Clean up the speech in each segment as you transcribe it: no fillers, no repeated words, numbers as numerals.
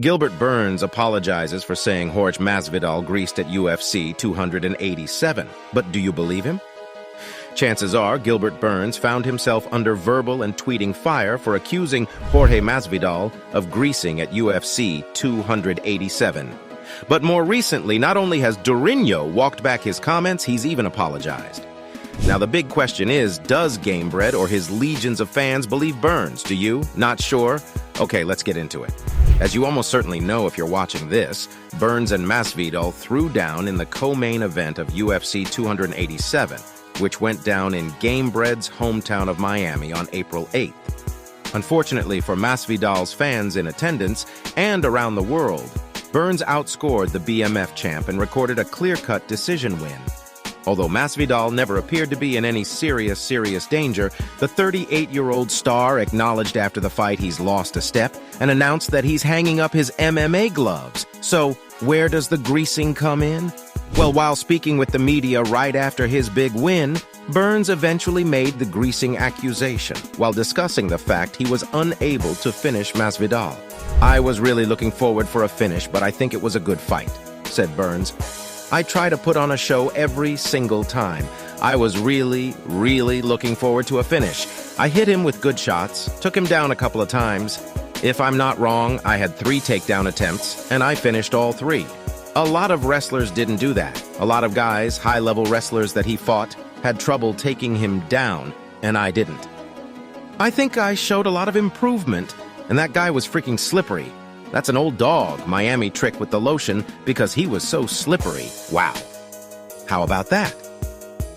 Gilbert Burns apologizes for saying Jorge Masvidal greased at UFC 287. But do you believe him? Chances are Gilbert Burns found himself under verbal and tweeting fire for accusing Jorge Masvidal of greasing at UFC 287. But more recently, not only has Durinho walked back his comments, he's even apologized. Now the big question is, does Gamebred or his legions of fans believe Burns? Do you? Not sure? Okay, let's get into it. As you almost certainly know if you're watching this, Burns and Masvidal threw down in the co-main event of UFC 287, which went down in Gamebred's hometown of Miami on April 8th. Unfortunately for Masvidal's fans in attendance and around the world, Burns outscored the BMF champ and recorded a clear-cut decision win. Although Masvidal never appeared to be in any serious danger, the 38-year-old star acknowledged after the fight he's lost a step and announced that he's hanging up his MMA gloves. So, where does the greasing come in? Well, while speaking with the media right after his big win, Burns eventually made the greasing accusation while discussing the fact he was unable to finish Masvidal. "I was really looking forward for a finish, but I think it was a good fight," said Burns. "I try to put on a show every single time. I was really looking forward to a finish. I hit him with good shots, took him down a couple of times. If I'm not wrong, I had 3 takedown attempts, and I finished all 3. A lot of wrestlers didn't do that. A lot of guys, high-level wrestlers that he fought, had trouble taking him down, and I didn't. I think I showed a lot of improvement, and that guy was freaking slippery. That's an old dog Miami trick with the lotion because he was so slippery. Wow. How about that?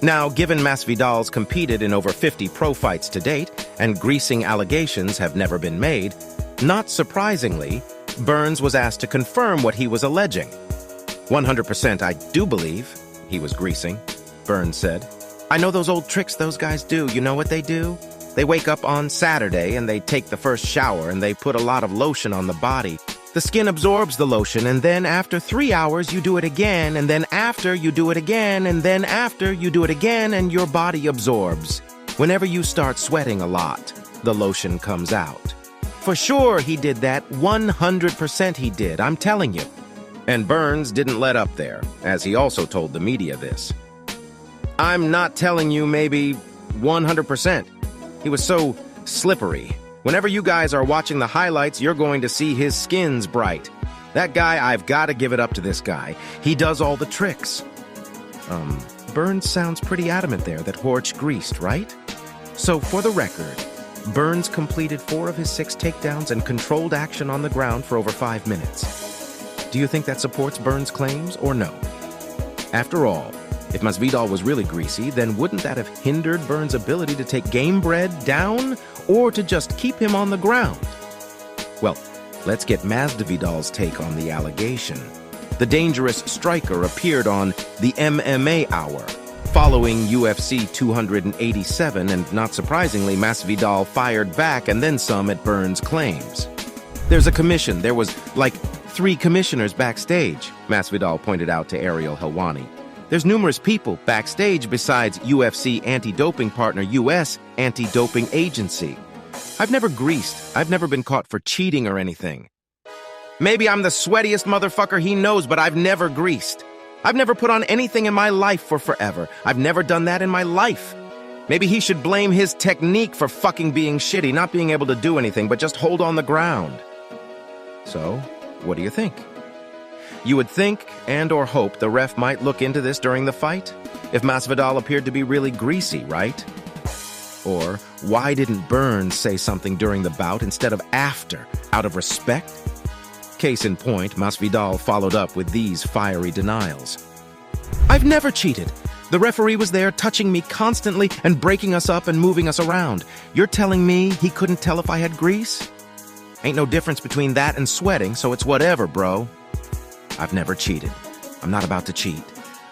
Now, given Masvidal's competed in over 50 pro fights to date, and greasing allegations have never been made, not surprisingly, Burns was asked to confirm what he was alleging. 100% I do believe he was greasing, Burns said. "I know those old tricks those guys do. You know what they do? They wake up on Saturday and they take the first shower and they put a lot of lotion on the body. The skin absorbs the lotion, and then after 3 hours you do it again, and then after you do it again, and then after you do it again, and your body absorbs. Whenever you start sweating a lot, the lotion comes out." For sure he did that. 100% he did, I'm telling you. And Burns didn't let up there, as he also told the media this. "I'm not telling you maybe 100%. He was so slippery. Whenever you guys are watching the highlights, you're going to see his skin's bright. That guy, I've got to give it up to this guy. He does all the tricks." Burns sounds pretty adamant there that Jorge greased, right? So for the record, Burns completed 4 of his 6 takedowns and controlled action on the ground for over 5 minutes. Do you think that supports Burns' claims or no? After all, if Masvidal was really greasy, then wouldn't that have hindered Burns' ability to take Gamebred down or to just keep him on the ground? Well, let's get Masvidal's take on the allegation. The dangerous striker appeared on the MMA Hour. Following UFC 287, and not surprisingly, Masvidal fired back and then some at Burns' claims. "There's a commission. There was, like, 3 commissioners backstage," Masvidal pointed out to Ariel Helwani. "There's numerous people backstage besides UFC anti-doping partner US Anti-Doping Agency. I've never greased. I've never been caught for cheating or anything. Maybe I'm the sweatiest motherfucker he knows, but I've never greased. I've never put on anything in my life for forever. I've never done that in my life. Maybe he should blame his technique for fucking being shitty, not being able to do anything, but just hold on the ground." So, what do you think? You would think and or hope the ref might look into this during the fight, if Masvidal appeared to be really greasy, right? Or why didn't Burns say something during the bout instead of after, out of respect? Case in point, Masvidal followed up with these fiery denials. "I've never cheated. The referee was there touching me constantly and breaking us up and moving us around. You're telling me he couldn't tell if I had grease? Ain't no difference between that and sweating, so it's whatever, bro. I've never cheated. I'm not about to cheat.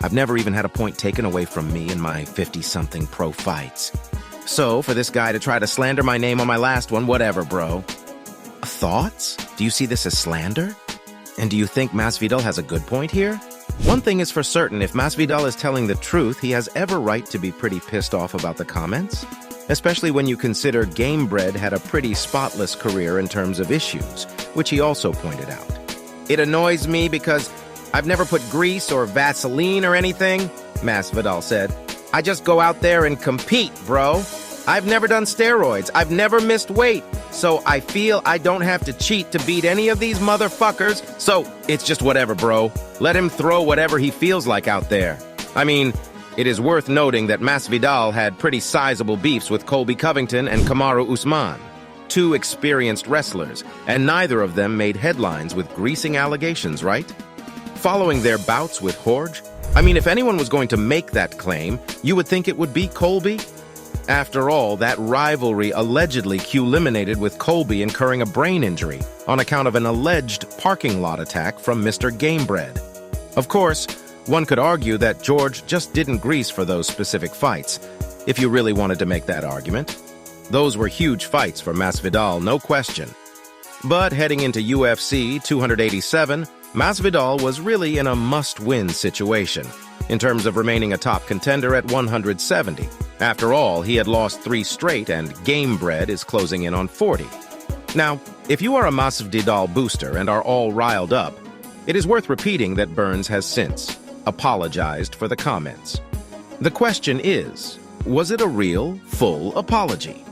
I've never even had a point taken away from me in my 50-something pro fights. So, for this guy to try to slander my name on my last one, whatever, bro." Thoughts? Do you see this as slander? And do you think Masvidal has a good point here? One thing is for certain, if Masvidal is telling the truth, he has every right to be pretty pissed off about the comments. Especially when you consider Gamebred had a pretty spotless career in terms of issues, which he also pointed out. It annoys me because I've never put grease or Vaseline or anything, Masvidal said. I just go out there and compete, bro. I've never done steroids. I've never missed weight. So I feel I don't have to cheat to beat any of these motherfuckers. So it's just whatever, bro. Let him throw whatever he feels like out there. I mean, it is worth noting that Masvidal had pretty sizable beefs with Colby Covington and Kamaru Usman, two experienced wrestlers, and neither of them made headlines with greasing allegations, right? Following their bouts with Jorge, I mean, if anyone was going to make that claim, you would think it would be Colby. After all, that rivalry allegedly culminated with Colby incurring a brain injury on account of an alleged parking lot attack from Mr. Gamebred. Of course, one could argue that Jorge just didn't grease for those specific fights, if you really wanted to make that argument. Those were huge fights for Masvidal, no question. But heading into UFC 287, Masvidal was really in a must-win situation in terms of remaining a top contender at 170. After all, he had lost 3 straight and Gamebred is closing in on 40. Now, if you are a Masvidal booster and are all riled up, it is worth repeating that Burns has since apologized for the comments. The question is, was it a real, full apology?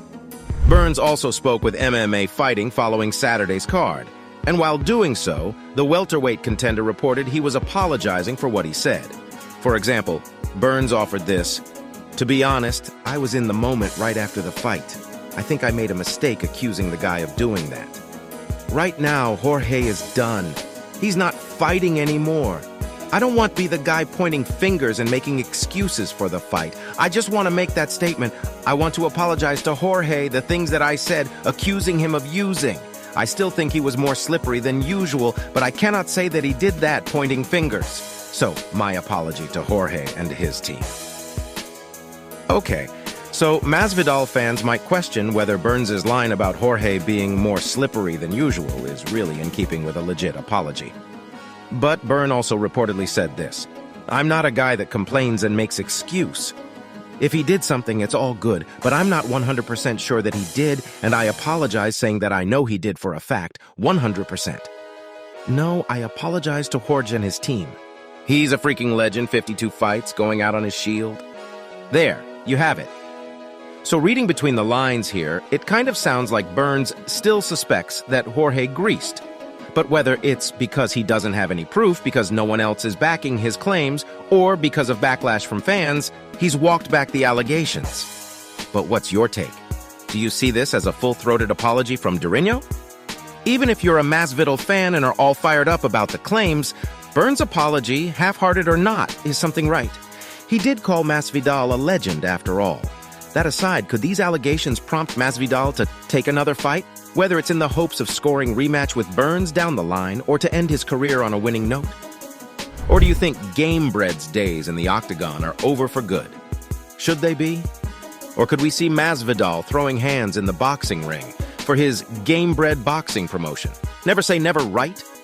Burns also spoke with MMA Fighting following Saturday's card, and while doing so, the welterweight contender reported he was apologizing for what he said. For example, Burns offered this: "To be honest, I was in the moment right after the fight. I think I made a mistake accusing the guy of doing that. Right now, Jorge is done. He's not fighting anymore. I don't want to be the guy pointing fingers and making excuses for the fight. I just want to make that statement. I want to apologize to Jorge the things that I said, accusing him of using. I still think he was more slippery than usual, but I cannot say that he did that pointing fingers. So, my apology to Jorge and his team." Okay, so Masvidal fans might question whether Burns' line about Jorge being more slippery than usual is really in keeping with a legit apology. But Burns also reportedly said this: "I'm not a guy that complains and makes excuse. If he did something, it's all good, but I'm not 100% sure that he did, and I apologize saying that I know he did for a fact, 100%. No, I apologize to Jorge and his team. He's a freaking legend, 52 fights, going out on his shield." There, you have it. So reading between the lines here, it kind of sounds like Burns still suspects that Jorge greased. But whether it's because he doesn't have any proof because no one else is backing his claims, or because of backlash from fans, he's walked back the allegations. But what's your take? Do you see this as a full-throated apology from Durinho? Even if you're a Masvidal fan and are all fired up about the claims, Burns' apology, half-hearted or not, is something right. He did call Masvidal a legend after all. That aside, could these allegations prompt Masvidal to take another fight? Whether it's in the hopes of scoring rematch with Burns down the line or to end his career on a winning note? Or do you think Gamebred's days in the octagon are over for good? Should they be? Or could we see Masvidal throwing hands in the boxing ring for his Gamebred boxing promotion? Never say never, right?